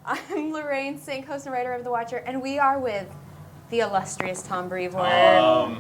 I'm Lorraine Sink, host and writer of The Watcher, and we are with the illustrious Tom Brevoort,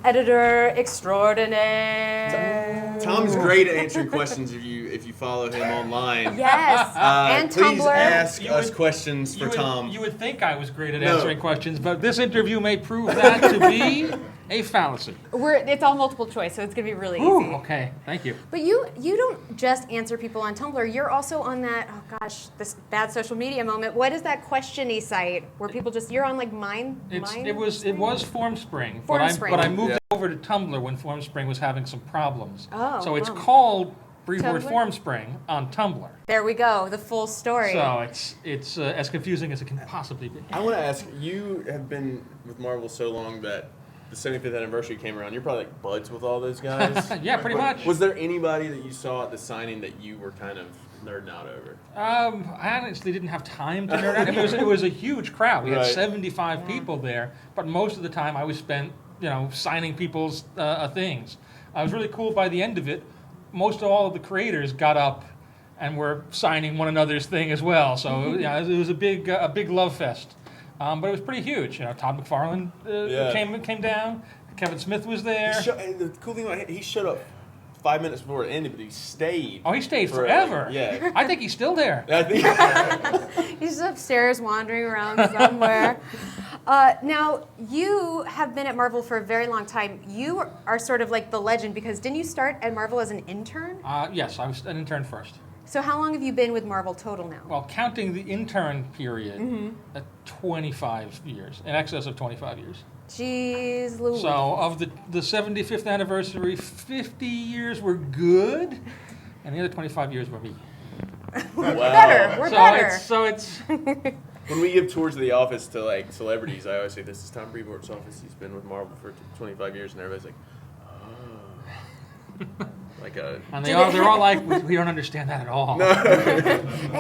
editor extraordinaire. Tom's great at answering questions if you follow him online. Yes, and please Tumblr. ask us questions for Tom. You would think I was great at answering questions, but this interview may prove that to be a fallacy. It's all multiple choice, so it's going to be really Ooh, easy. okay, thank you. But you don't just answer people on Tumblr. You're also on that, oh gosh, this bad social media moment. What is that question-y site where people just, you're on like It was FormSpring, FormSpring. but I moved over to Tumblr when FormSpring was having some problems. Oh, so it's wow. called Brevoort Tumblr? FormSpring on Tumblr. There we go, the full story. So it's as confusing as it can possibly be. I want to ask, you have been with Marvel so long that the 75th anniversary came around. You're probably like buds with all those guys. Yeah, pretty much. Was there anybody that you saw at the signing that you were kind of nerding out over? I honestly didn't have time to nerd out. I mean, it was a huge crowd. We had Right. 75 people there, but most of the time I was spent, signing people's things. I was really cool by the end of it. Most all of the creators got up and were signing one another's thing as well. So yeah, it was a big love fest. But it was pretty huge. Todd McFarlane came down. Kevin Smith was there. And the cool thing about him, he showed up 5 minutes before it ended, but he stayed. Oh, he stayed forever. Yeah. I think he's still there. I think. He's upstairs wandering around somewhere. Now, you have been at Marvel for a very long time. You are sort of like the legend because didn't you start at Marvel as an intern? Yes, I was an intern first. So how long have you been with Marvel total now? Well, counting the intern period, 25 years, in excess of 25 years. Jeez Louise. So of the 75th anniversary, 50 years were good, and the other 25 years were me. We're Wow. better. We're better. When we give tours of the office to like celebrities, I always say, "This is Tom Brevoort's office. He's been with Marvel for 25 years," and everybody's like, "Oh." And they're all like, we don't understand that at all.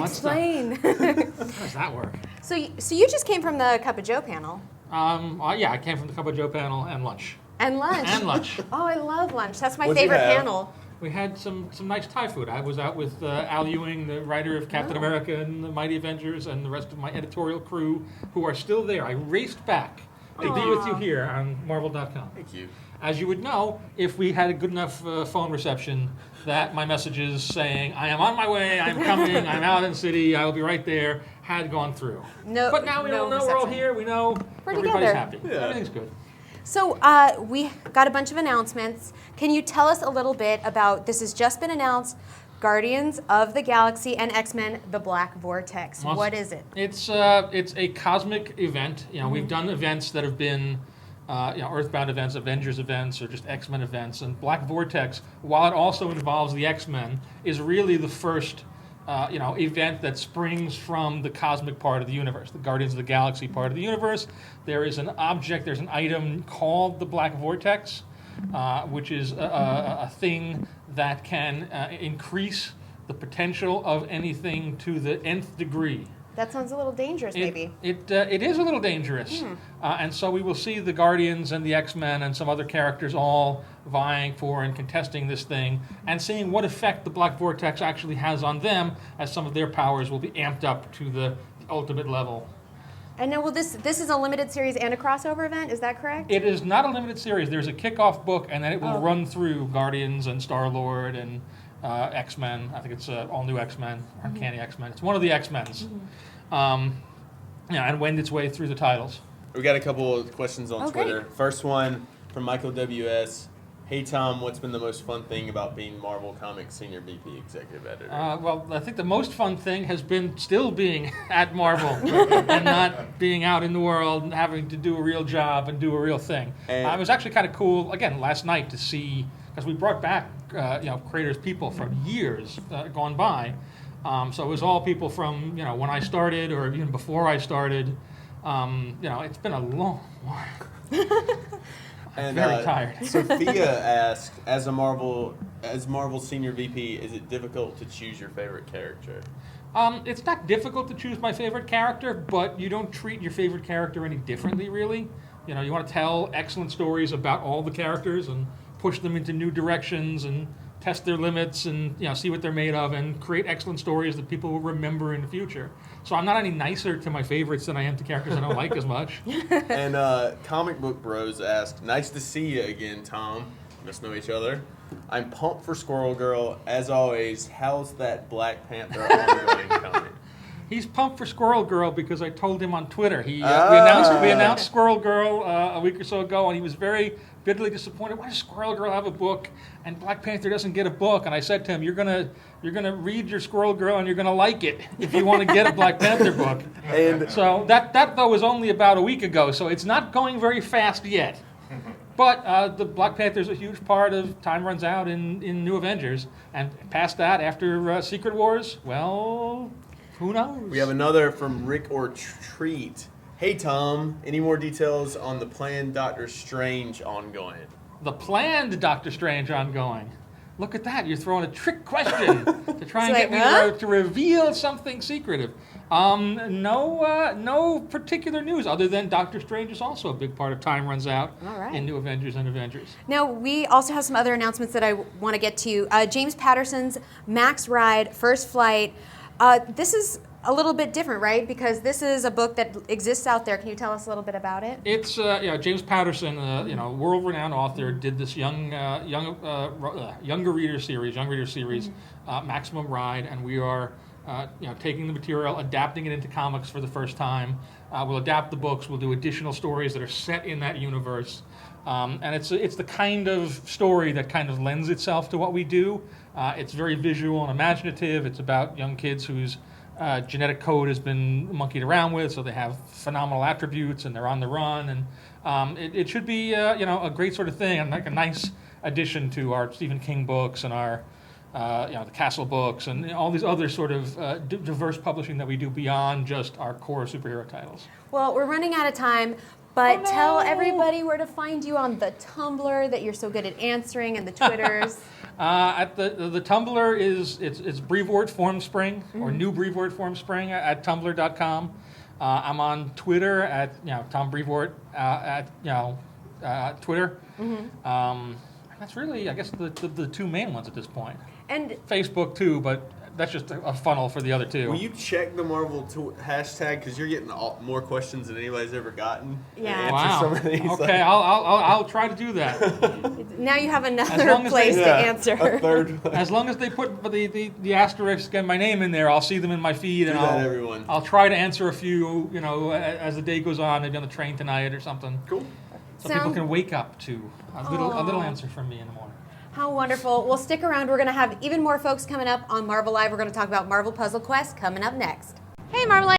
Explain. How does that work? So you just came from the Cup of Joe panel. Yeah, I came from the Cup of Joe panel and lunch. And lunch. And lunch. Oh, I love lunch. That's my What'd you favorite have? panel. We had some nice Thai food. I was out with Al Ewing, the writer of Captain America and the Mighty Avengers, and the rest of my editorial crew who are still there. I raced back to be with you here on Marvel.com. Thank you. As you would know, if we had a good enough phone reception, that my messages saying, I am on my way, I'm coming, I'm out in the city, I will be right there, had gone through. But now we all know we're all here, we know everybody's together. happy. Yeah. Everything's good. So we got a bunch of announcements. Can you tell us a little bit about, this has just been announced, Guardians of the Galaxy and X-Men, The Black Vortex. Well, what is it? It's a cosmic event. We've done events that have been Earthbound events, Avengers events, or just X-Men events. And Black Vortex, while it also involves the X-Men, is really the first event that springs from the cosmic part of the universe, the Guardians of the Galaxy part of the universe. There is an object, there's an item called the Black Vortex, which is a thing that can increase the potential of anything to the nth degree. That sounds a little dangerous, maybe. It is a little dangerous. And so we will see the Guardians and the X-Men and some other characters all vying for and contesting this thing and seeing what effect the Black Vortex actually has on them as some of their powers will be amped up to the ultimate level. And now, this is a limited series and a crossover event, is that correct? It is not a limited series. There's a kickoff book, and then it will run through Guardians and Star-Lord and X-Men. I think it's all new X-Men, Uncanny X-Men. It's one of the X-Men's. And wend its way through the titles. We got a couple of questions on Twitter. Great. First one from Michael W.S. Hey Tom, what's been the most fun thing about being Marvel Comics Senior VP Executive Editor? Well, I think the most fun thing has been still being at Marvel and not being out in the world and having to do a real job and do a real thing. It was actually kind of cool, again, last night to see, because we brought back creators, people from years gone by. So it was all people from, when I started or even before I started. It's been a long while. I'm very tired. Sophia asked, as Marvel Senior VP, is it difficult to choose your favorite character? It's not difficult to choose my favorite character, but you don't treat your favorite character any differently, really. You want to tell excellent stories about all the characters and push them into new directions and test their limits and see what they're made of and create excellent stories that people will remember in the future. So I'm not any nicer to my favorites than I am to characters I don't like as much. And Comic Book Bros asked, "Nice to see you again, Tom. Must know each other. I'm pumped for Squirrel Girl. As always, how's that Black Panther ongoing coming?" He's pumped for Squirrel Girl because I told him on Twitter. We announced Squirrel Girl a week or so ago, and he was very bitterly disappointed. Why does Squirrel Girl have a book and Black Panther doesn't get a book? And I said to him, you're gonna read your Squirrel Girl and you're gonna like it if you want to get a Black Panther book. And So that though was only about a week ago, so it's not going very fast yet. But the Black Panther is a huge part of Time Runs Out in New Avengers, and past that, after Secret Wars, well, who knows? we have another from Rick or Treat. "Hey Tom, any more details on the planned Doctor Strange ongoing?" The planned Doctor Strange ongoing. Look at that, you're throwing a trick question to try and It's get like, me to reveal something secretive. No particular news other than Doctor Strange is also a big part of Time Runs Out All right. in New Avengers and Avengers. Now, we also have some other announcements that I want to get to. James Patterson's Max Ride, First Flight. This is a little bit different, right? Because this is a book that exists out there. Can you tell us a little bit about it? It's James Patterson, world-renowned author, did this younger reader series, Maximum Ride, and we are taking the material, adapting it into comics for the first time. We'll adapt the books. We'll do additional stories that are set in that universe, and it's the kind of story that kind of lends itself to what we do. It's very visual and imaginative. It's about young kids whose genetic code has been monkeyed around with, so they have phenomenal attributes and they're on the run, and it should be a great sort of thing and like a nice addition to our Stephen King books and our the Castle books and all these other sort of diverse publishing that we do beyond just our core superhero titles. Well, we're running out of time, but Oh, no. tell everybody where to find you on the Tumblr that you're so good at answering and the Twitters. At the Tumblr it's Brevoort Formspring or New Brevoort Formspring at tumblr.com. I'm on Twitter at Tom Brevoort at Twitter. That's really, I guess, the two main ones at this point. And Facebook too, but that's just a funnel for the other two. Will you check the Marvel hashtag, because you're getting more questions than anybody's ever gotten? and Yeah. answer Wow. some of these, Okay, I'll try to do that. now you have As another long as place they- to a answer. third one. As long as they put the asterisk and my name in there, I'll see them in my feed, and Do that, everyone. I'll try to answer a few, as the day goes on, maybe on the train tonight or something. Cool. So people can wake up to a little answer from me in the morning. How wonderful. Well, stick around. We're going to have even more folks coming up on Marvel Live. We're going to talk about Marvel Puzzle Quest coming up next. Hey, Marvel Live.